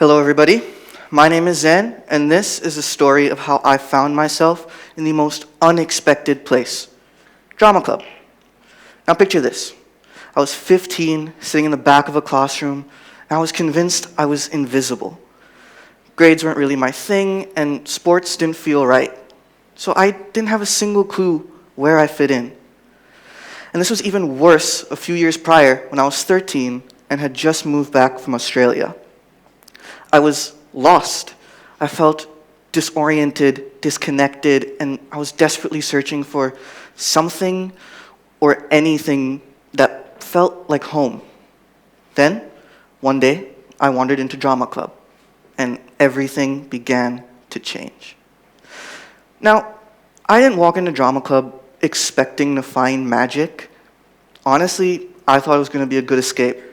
Hello, everybody. My name is Zain, and this is a story of how I found myself in the most unexpected place, drama club. Now picture this. I was 15, sitting in the back of a classroom, and I was convinced I was invisible. Grades weren't really my thing, and sports didn't feel right. So I didn't have a single clue where I fit in. And this was even worse a few years prior when I was 13 and had just moved back from Australia. I was lost. I felt disoriented, disconnected, and I was desperately searching for something or anything that felt like home. Then, one day, I wandered into drama club, and everything began to change. Now, I didn't walk into drama club expecting to find magic. Honestly, I thought it was going to be a good escape.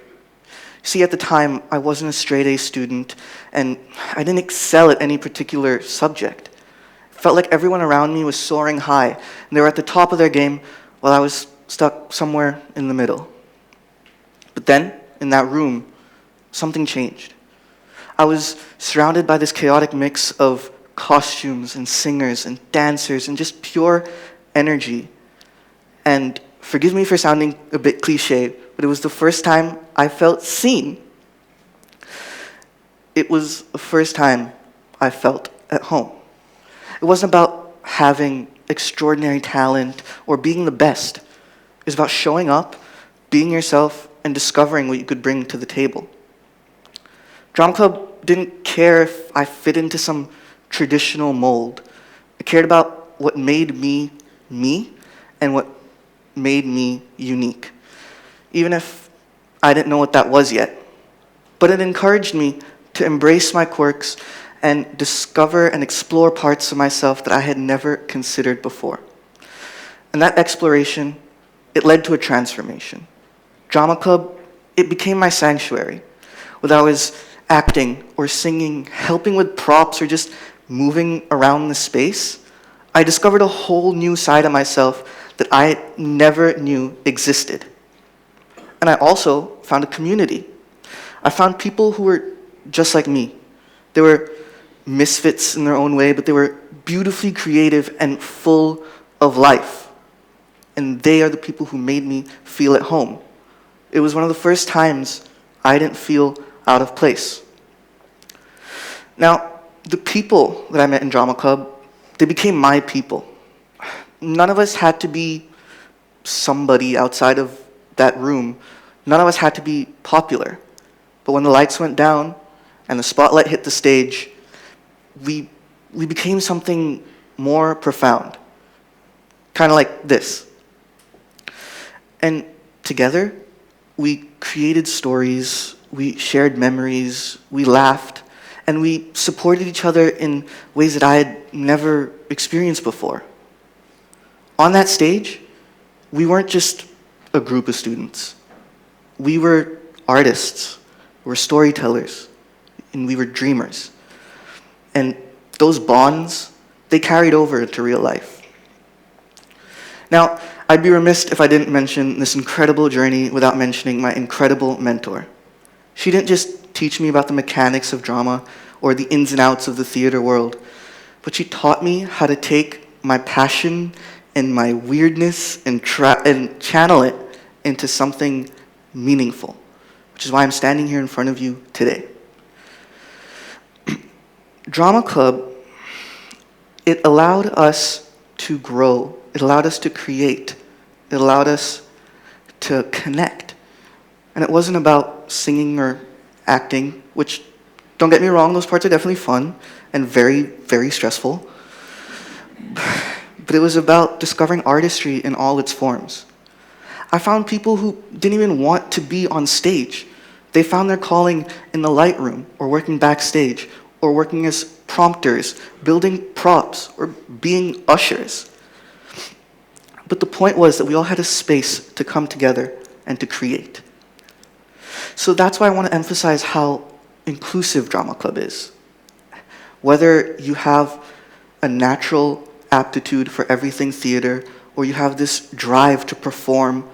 See, at the time, I wasn't a straight-A student, and I didn't excel at any particular subject. It felt like everyone around me was soaring high, and they were at the top of their game while I was stuck somewhere in the middle. But then, in that room, something changed. I was surrounded by this chaotic mix of costumes and singers and dancers and just pure energy. And forgive me for sounding a bit cliche, but it was the first time I felt seen. It was the first time I felt at home. It wasn't about having extraordinary talent or being the best. It was about showing up, being yourself, and discovering what you could bring to the table. Drama Club didn't care if I fit into some traditional mold. It cared about what made me me and what made me unique, even if I didn't know what that was yet. But it encouraged me to embrace my quirks and discover and explore parts of myself that I had never considered before. And that exploration, it led to a transformation. Drama Club, it became my sanctuary. Whether I was acting or singing, helping with props, or just moving around the space, I discovered a whole new side of myself that I never knew existed. And I also found a community. I found people who were just like me. They were misfits in their own way, but they were beautifully creative and full of life. And they are the people who made me feel at home. It was one of the first times I didn't feel out of place. Now, the people that I met in drama club, they became my people. None of us had to be somebody outside of that room. None of us had to be popular. But when the lights went down and the spotlight hit the stage, we became something more profound. Kind of like this. And together, we created stories, we shared memories, we laughed, and we supported each other in ways that I had never experienced before. On that stage, we weren't just a group of students. We were artists, we were storytellers, and we were dreamers. And those bonds, they carried over into real life. Now, I'd be remiss if I didn't mention this incredible journey without mentioning my incredible mentor. She didn't just teach me about the mechanics of drama or the ins and outs of the theater world, but she taught me how to take my passion and my weirdness and channel it into something meaningful, which is why I'm standing here in front of you today. Drama Club, it allowed us to grow, it allowed us to create, it allowed us to connect. And it wasn't about singing or acting, which, don't get me wrong, those parts are definitely fun and very, very stressful. But it was about discovering artistry in all its forms. I found people who didn't even want to be on stage. They found their calling in the light room, or working backstage, or working as prompters, building props, or being ushers. But the point was that we all had a space to come together and to create. So that's why I want to emphasize how inclusive Drama Club is. Whether you have a natural aptitude for everything theater, or you have this drive to perform,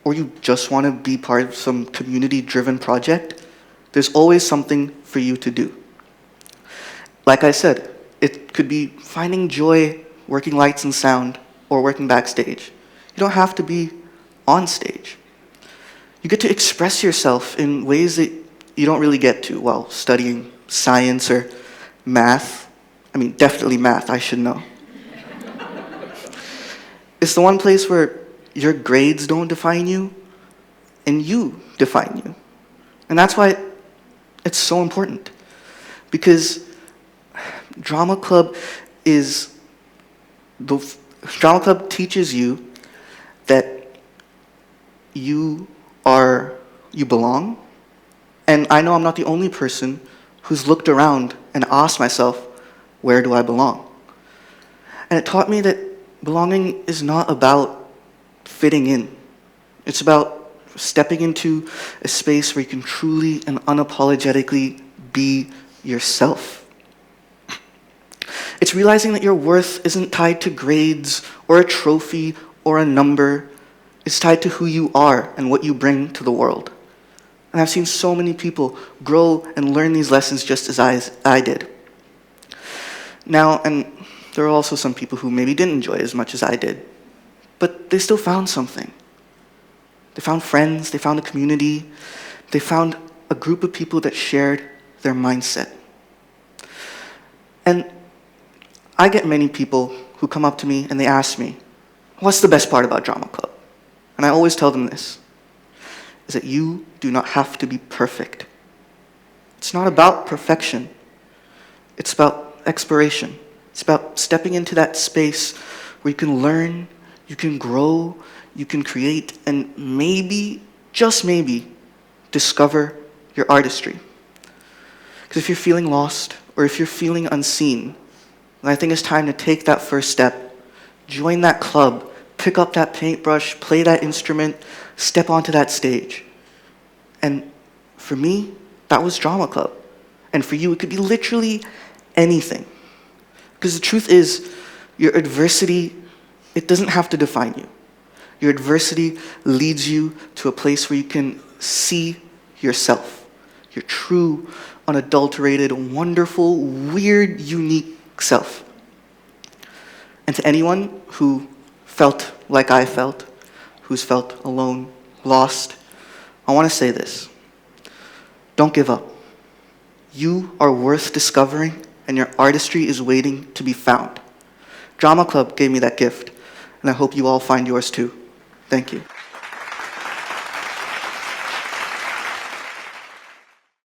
or you just want to be part of some community-driven project, there's always something for you to do. Like I said, it could be finding joy working lights and sound or working backstage. You don't have to be on stage. You get to express yourself in ways that you don't really get to while studying science or math. I mean, definitely math, I should know. It's the one place where your grades don't define you, and you define you. And that's why it's so important. Because drama club teaches you that you belong. And I know I'm not the only person who's looked around and asked myself, where do I belong? And it taught me that belonging is not about fitting in. It's about stepping into a space where you can truly and unapologetically be yourself. It's realizing that your worth isn't tied to grades or a trophy or a number. It's tied to who you are and what you bring to the world. And I've seen so many people grow and learn these lessons just as I did. Now, and there are also some people who maybe didn't enjoy it as much as I did, but they still found something. They found friends, they found a community, they found a group of people that shared their mindset. And I get many people who come up to me and they ask me, what's the best part about drama club? And I always tell them this, is that you do not have to be perfect. It's not about perfection. It's about exploration. It's about stepping into that space where you can learn, you can grow, you can create, and maybe, just maybe, discover your artistry. Because if you're feeling lost, or if you're feeling unseen, then I think it's time to take that first step, join that club, pick up that paintbrush, play that instrument, step onto that stage. And for me, that was drama club. And for you, it could be literally anything. Because the truth is, your adversity, it doesn't have to define you. Your adversity leads you to a place where you can see yourself, your true, unadulterated, wonderful, weird, unique self. And to anyone who felt like I felt, who's felt alone, lost, I want to say this. Don't give up. You are worth discovering, and your artistry is waiting to be found. Drama Club gave me that gift, and I hope you all find yours too. Thank you.